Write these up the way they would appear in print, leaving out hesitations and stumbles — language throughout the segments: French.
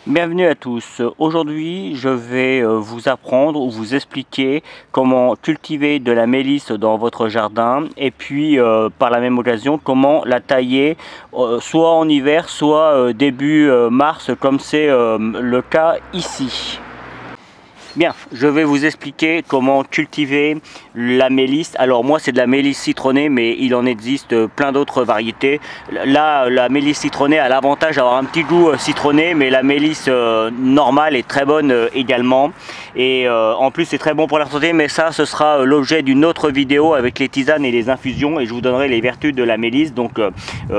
Bienvenue à tous. Aujourd'hui, je vais vous apprendre ou vous expliquer comment cultiver de la mélisse dans votre jardin et puis par la même occasion comment la tailler soit en hiver soit début mars comme c'est le cas ici. Bien, je vais vous expliquer comment cultiver la mélisse. Alors moi c'est de la mélisse citronnée, mais il en existe plein d'autres variétés. Là, la mélisse citronnée a l'avantage d'avoir un petit goût citronné, mais la mélisse normale est très bonne également. Et en plus c'est très bon pour la santé, mais ça ce sera l'objet d'une autre vidéo avec les tisanes et les infusions, et je vous donnerai les vertus de la mélisse. Donc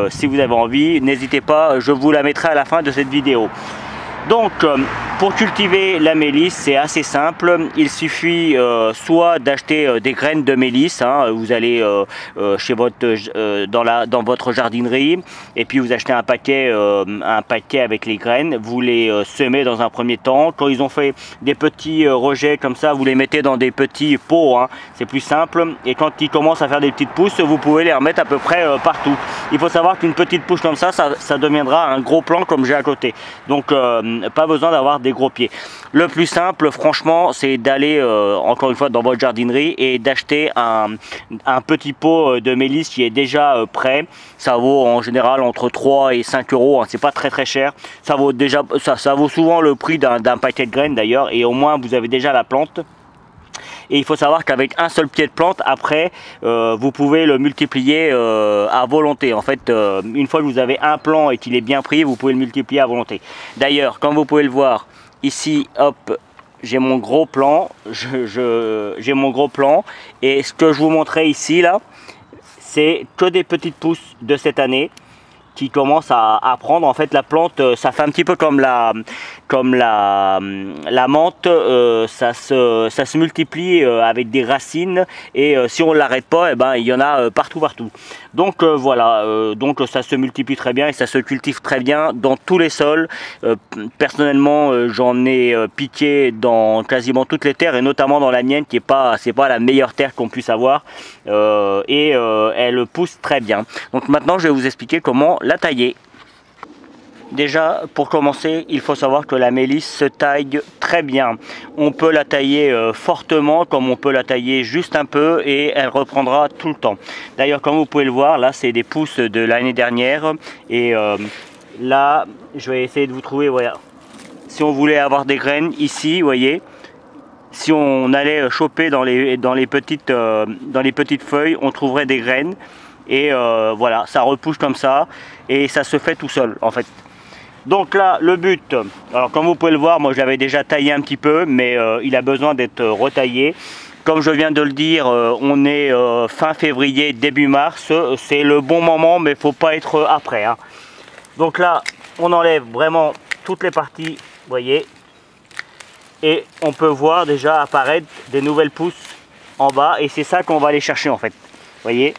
si vous avez envie, n'hésitez pas, je vous la mettrai à la fin de cette vidéo. Donc pour cultiver la mélisse, c'est assez simple. Il suffit soit d'acheter des graines de mélisse, hein. Vous allez chez dans votre jardinerie et puis vous achetez un paquet avec les graines. Vous les semez dans un premier temps. Quand ils ont fait des petits rejets comme ça, vous les mettez dans des petits pots, hein. C'est plus simple. Et quand ils commencent à faire des petites pousses, vous pouvez les remettre à peu près partout. Il faut savoir qu'une petite pousse comme ça deviendra un gros plant comme j'ai à côté. Donc pas besoin d'avoir des gros pieds. Le plus simple franchement, c'est d'aller encore une fois dans votre jardinerie et d'acheter un petit pot de mélisse qui est déjà prêt. Ça vaut en général entre 3 et 5 euros, hein. C'est pas très cher. Ça vaut déjà ça vaut souvent le prix d'un paquet de graines d'ailleurs, et au moins vous avez déjà la plante. Et il faut savoir qu'avec un seul pied de plante, après, vous pouvez le multiplier à volonté. En fait, une fois que vous avez un plant et qu'il est bien pris, vous pouvez le multiplier à volonté. D'ailleurs, comme vous pouvez le voir, ici, hop, j'ai mon gros plant. J'ai mon gros plant. Et ce que je vous montrais ici, là, c'est que des petites pousses de cette année qui commencent à prendre. En fait, la plante, ça fait un petit peu comme la menthe, ça se multiplie avec des racines, et si on ne l'arrête pas, eh ben, il y en a partout. Donc voilà, donc ça se multiplie très bien et ça se cultive très bien dans tous les sols. Personnellement, j'en ai piqué dans quasiment toutes les terres, et notamment dans la mienne qui c'est pas la meilleure terre qu'on puisse avoir, et elle pousse très bien. Donc maintenant, je vais vous expliquer comment la tailler. Déjà, pour commencer, il faut savoir que la mélisse se taille très bien. On peut la tailler fortement, comme on peut la tailler juste un peu, et elle reprendra tout le temps. D'ailleurs, comme vous pouvez le voir, là, c'est des pousses de l'année dernière. Et là, je vais essayer de vous trouver, voilà. Si on voulait avoir des graines ici, vous voyez, si on allait choper dans les petites feuilles, on trouverait des graines. Et voilà, ça repousse comme ça, et ça se fait tout seul, en fait. Donc là, le but, alors comme vous pouvez le voir, moi je l'avais déjà taillé un petit peu, mais il a besoin d'être retaillé. Comme je viens de le dire, on est fin février, début mars, c'est le bon moment, mais il ne faut pas être après, hein. Donc là, on enlève vraiment toutes les parties, vous voyez, et on peut voir déjà apparaître des nouvelles pousses en bas, et c'est ça qu'on va aller chercher en fait, vous voyez.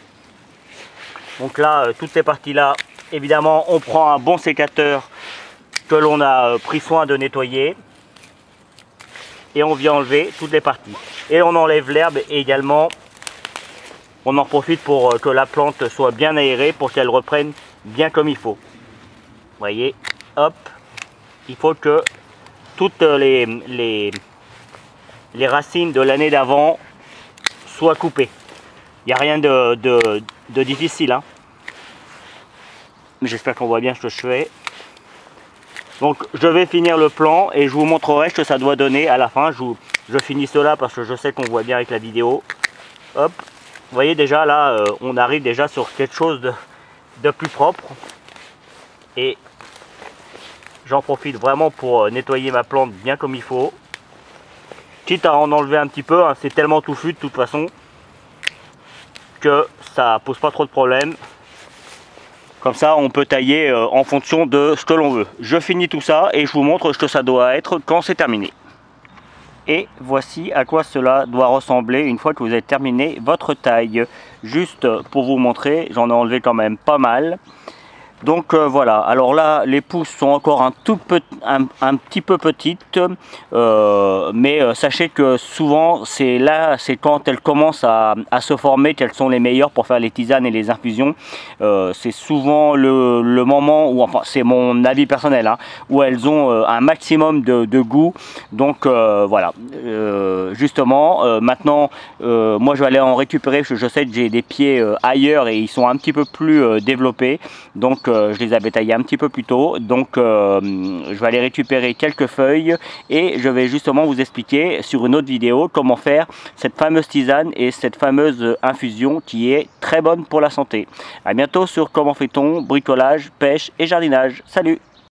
Donc là, toutes ces parties-là, évidemment, on prend un bon sécateur que l'on a pris soin de nettoyer, et on vient enlever toutes les parties. Et on enlève l'herbe également. On en profite pour que la plante soit bien aérée, pour qu'elle reprenne bien comme il faut. Vous voyez, hop, il faut que toutes les racines de l'année d'avant soient coupées. Il n'y a rien de difficile, hein. J'espère qu'on voit bien ce que je fais. Donc je vais finir le plan et je vous montrerai ce que ça doit donner à la fin. Je finis cela parce que je sais qu'on voit bien avec la vidéo. Hop, vous voyez déjà là, on arrive déjà sur quelque chose de plus propre. Et j'en profite vraiment pour nettoyer ma plante bien comme il faut. Quitte à en enlever un petit peu, hein, c'est tellement touffu de toute façon que ça pose pas trop de problèmes. Comme ça, on peut tailler en fonction de ce que l'on veut. Je finis tout ça et je vous montre ce que ça doit être quand c'est terminé. Et voici à quoi cela doit ressembler une fois que vous avez terminé votre taille. Juste pour vous montrer, j'en ai enlevé quand même pas mal. Donc voilà, alors là les pousses sont encore un petit peu petites, mais sachez que souvent c'est quand elles commencent à se former qu'elles sont les meilleures pour faire les tisanes et les infusions. C'est souvent le moment où, enfin c'est mon avis personnel, hein, où elles ont un maximum de goût. Donc voilà, justement maintenant moi je vais aller en récupérer parce que je sais que j'ai des pieds ailleurs et ils sont un petit peu plus développés. Donc je les avais taillés un petit peu plus tôt, donc je vais aller récupérer quelques feuilles et je vais justement vous expliquer sur une autre vidéo comment faire cette fameuse tisane et cette fameuse infusion qui est très bonne pour la santé. A bientôt sur Comment fait-on bricolage, pêche et jardinage. Salut!